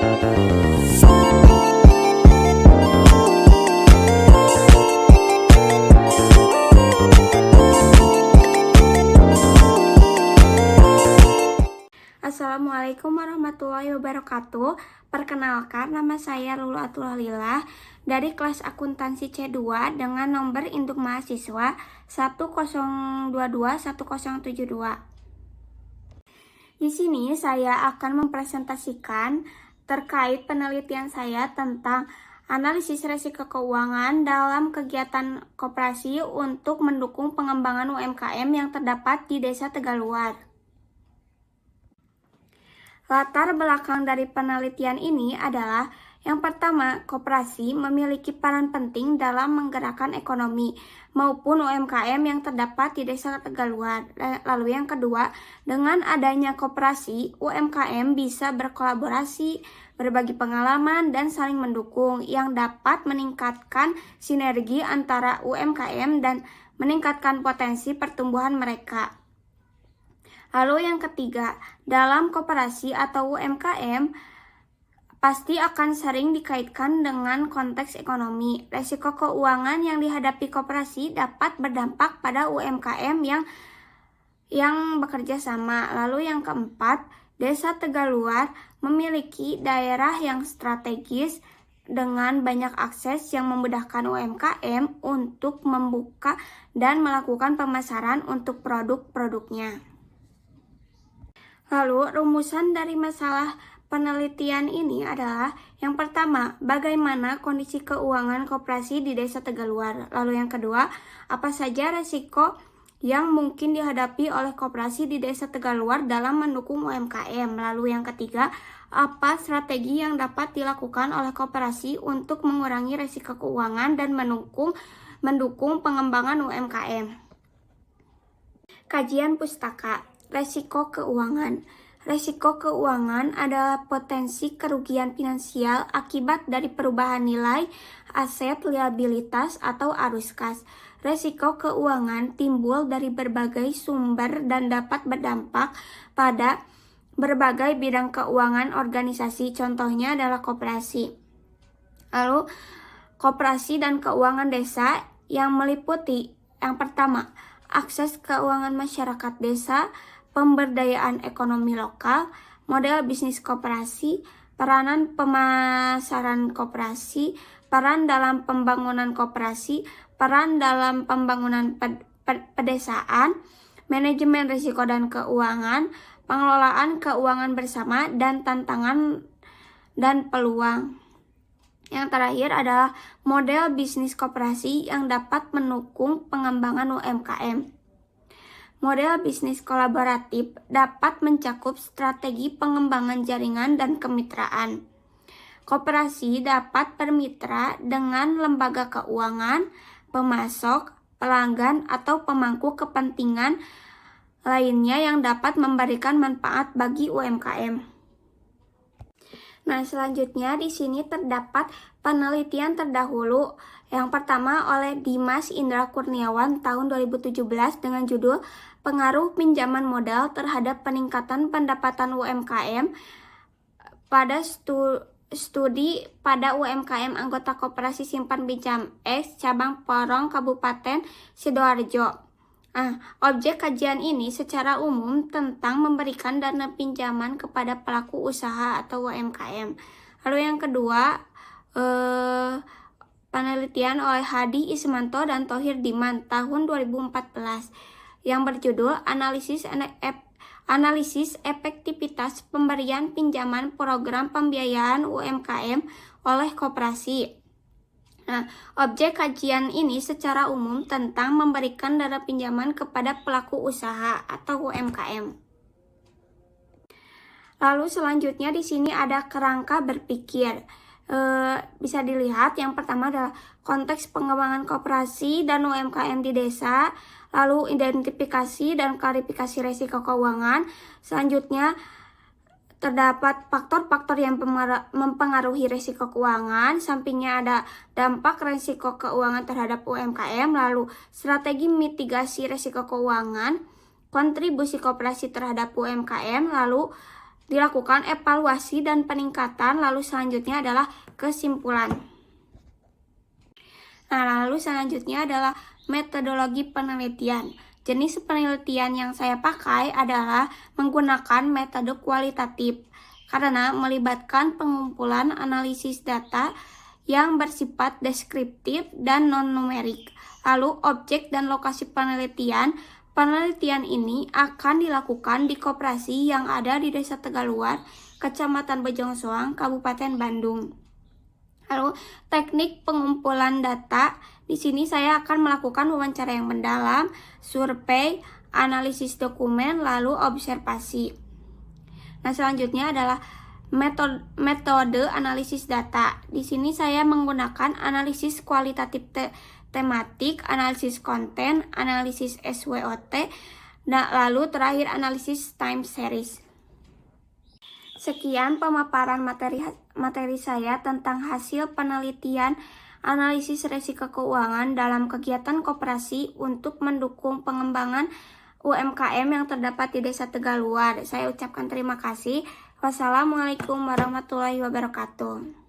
Assalamualaikum warahmatullahi wabarakatuh. Perkenalkan, nama saya Lulu Atulalilah dari kelas akuntansi C2 dengan nomor induk mahasiswa 10221072. Di sini saya akan mempresentasikan terkait penelitian saya tentang analisis risiko keuangan dalam kegiatan koperasi untuk mendukung pengembangan UMKM yang terdapat di Desa Tegaluar. Latar belakang dari penelitian ini adalah yang pertama, koperasi memiliki peran penting dalam menggerakkan ekonomi maupun UMKM yang terdapat di Desa Tegaluar. Lalu yang kedua, dengan adanya koperasi, UMKM bisa berkolaborasi, berbagi pengalaman, dan saling mendukung yang dapat meningkatkan sinergi antara UMKM dan meningkatkan potensi pertumbuhan mereka. Lalu yang ketiga, dalam koperasi atau UMKM pasti akan sering dikaitkan dengan konteks ekonomi. Risiko keuangan yang dihadapi koperasi dapat berdampak pada UMKM yang bekerja sama. Lalu yang keempat, Desa Tegaluar memiliki daerah yang strategis dengan banyak akses yang memudahkan UMKM untuk membuka dan melakukan pemasaran untuk produk-produknya. Lalu, rumusan dari masalah penelitian ini adalah yang pertama, bagaimana kondisi keuangan koperasi di Desa Tegaluar. Lalu yang kedua, apa saja risiko yang mungkin dihadapi oleh koperasi di Desa Tegaluar dalam mendukung UMKM. Lalu yang ketiga, apa strategi yang dapat dilakukan oleh koperasi untuk mengurangi risiko keuangan dan mendukung pengembangan UMKM. Kajian pustaka. Risiko keuangan. Risiko keuangan adalah potensi kerugian finansial akibat dari perubahan nilai aset, liabilitas, atau arus kas. Risiko keuangan timbul dari berbagai sumber dan dapat berdampak pada berbagai bidang keuangan organisasi. Contohnya adalah koperasi. Lalu, koperasi dan keuangan desa yang meliputi yang pertama, akses keuangan masyarakat desa, pemberdayaan ekonomi lokal, model bisnis koperasi, peranan pemasaran koperasi, peran dalam pembangunan koperasi, peran dalam pembangunan pedesaan, manajemen risiko dan keuangan, pengelolaan keuangan bersama, dan tantangan dan peluang. Yang terakhir adalah model bisnis koperasi yang dapat mendukung pengembangan UMKM. Model bisnis kolaboratif dapat mencakup strategi pengembangan jaringan dan kemitraan. Koperasi dapat bermitra dengan lembaga keuangan, pemasok, pelanggan, atau pemangku kepentingan lainnya yang dapat memberikan manfaat bagi UMKM. Nah, selanjutnya di sini terdapat penelitian terdahulu. Yang pertama oleh Dimas Indra Kurniawan tahun 2017 dengan judul Pengaruh Pinjaman Modal Terhadap Peningkatan Pendapatan UMKM pada studi pada UMKM anggota Koperasi Simpan Pinjam X cabang Porong Kabupaten Sidoarjo. Objek kajian ini secara umum tentang memberikan dana pinjaman kepada pelaku usaha atau UMKM. Lalu yang kedua, penelitian oleh Hadi Ismanto dan Thohir Diman tahun 2014 yang berjudul Analisis Efektivitas Pemberian Pinjaman Program Pembiayaan UMKM oleh Koperasi. Objek kajian ini secara umum tentang memberikan dana pinjaman kepada pelaku usaha atau UMKM. Lalu selanjutnya di sini ada kerangka berpikir. Bisa dilihat yang pertama adalah konteks pengembangan koperasi dan UMKM di desa, lalu identifikasi dan klarifikasi risiko keuangan. Selanjutnya terdapat faktor-faktor yang mempengaruhi risiko keuangan, sampingnya ada dampak risiko keuangan terhadap UMKM, lalu strategi mitigasi risiko keuangan, kontribusi koperasi terhadap UMKM, lalu dilakukan evaluasi dan peningkatan. Lalu selanjutnya adalah kesimpulan. Nah, lalu selanjutnya adalah metodologi penelitian. Jenis penelitian yang saya pakai adalah menggunakan metode kualitatif karena melibatkan pengumpulan analisis data yang bersifat deskriptif dan non-numerik. Lalu objek dan lokasi penelitian. Penelitian ini akan dilakukan di koperasi yang ada di Desa Tegaluar, Kecamatan Bojongsoang, Kabupaten Bandung. Lalu teknik pengumpulan data. Di sini saya akan melakukan wawancara yang mendalam, survei, analisis dokumen, lalu observasi. Nah, selanjutnya adalah metode analisis data. Di sini saya menggunakan analisis kualitatif tematik, analisis konten, analisis SWOT, nah, lalu terakhir analisis time series. Sekian pemaparan materi saya tentang hasil penelitian analisis risiko keuangan dalam kegiatan koperasi untuk mendukung pengembangan UMKM yang terdapat di Desa Tegaluar. Saya ucapkan terima kasih. Wassalamualaikum warahmatullahi wabarakatuh.